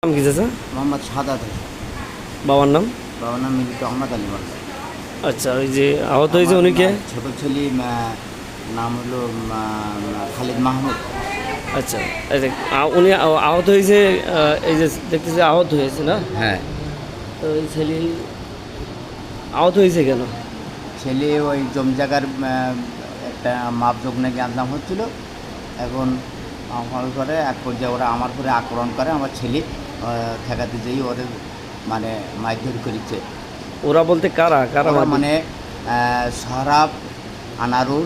নাম কি চাচা? মোহাম্মদ শাহাদাত হোসেন। বাবার নাম? বাবার নাম মিলিত আহমদ আলী মোল্লা। আচ্ছা, ওই যে আহত হয়েছে উনি কে? ছোট ছেলে নাম হলো খালিদ মাহমুদ। আচ্ছা, এই যে উনি আহত হয়েছে, এই যে দেখতেছি আহত হয়েছে না? হ্যাঁ, তো এই ছেলে আহত হয়েছে কেন? ছেলে ওই জমি জায়গার একটা মাপযোগ নাকি আনলাম হচ্ছিল। এখন আমার করে এক পর্যায়ে ওরা আমার করে আক্রমণ করে, আমার ছেলে ঠেকাতে যেই ওদের মানে মারধর করেছে। ওরা বলতে কারা কারা? ওরা মানে সহরাব, আনারুল,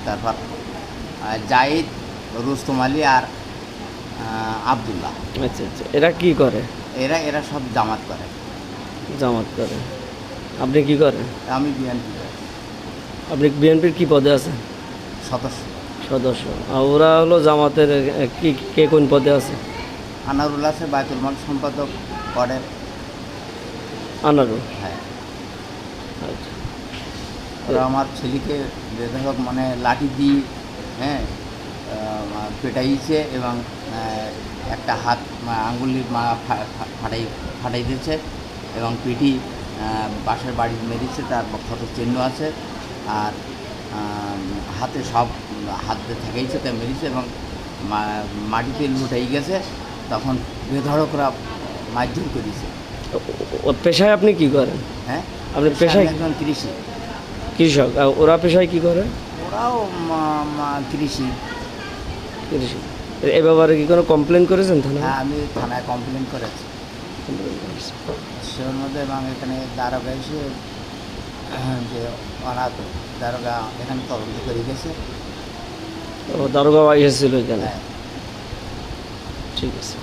তারপর জাহিদ, রুস্তম আলী আর আবদুল্লাহ। আচ্ছা আচ্ছা, এরা কি করে? এরা এরা সব জামাত করে। জামাত করে। আপনি কি করেন? আমি বিএনপি আপনি বিএনপির কি পদে আছেন? সদস্য। সদস্য। আর ওরা হলো জামাতের কি কে কোন পদে আছে? আনারুল আছে বায়তুল মাল সম্পাদক করে। আনারুল। হ্যাঁ, আচ্ছা। ওরা আমার ছেলেকে বেধক মানে লাঠি দিয়ে হ্যাঁ পেটাইছে এবং একটা হাত আঙ্গুলির ফাটাই দিয়েছে এবং পিঠি বাসার বাড়ি মেরেছে, তার ক্ষত চিহ্ন আছে। আর হাতে সব হাত দিয়ে ঠেকাইছে, তাই মেরেছে এবং মাটিতে লুটাই গেছে। তখন বেধড়করা মারধর করেছে। ওর পেশায় আপনি কি করেন? হ্যাঁ, আপনি পেশায়? একজন কৃষি। কৃষক। আর ওরা পেশায় কি করে? ওরাও কৃষি। কৃষি। এ ব্যাপারে কি কোনো কমপ্লেন করেছেন থানায়? হ্যাঁ, আমি থানায় কমপ্লেন করেছি কমপ্লেন করেছেন। সের মধ্যে, এবং এখানে দারোগা এসে যে অনাথ দারোগা এখানে তদন্ত করে গেছে। ও দারোগা এসেছিল এখানে? হ্যাঁ। ঠিক আছে।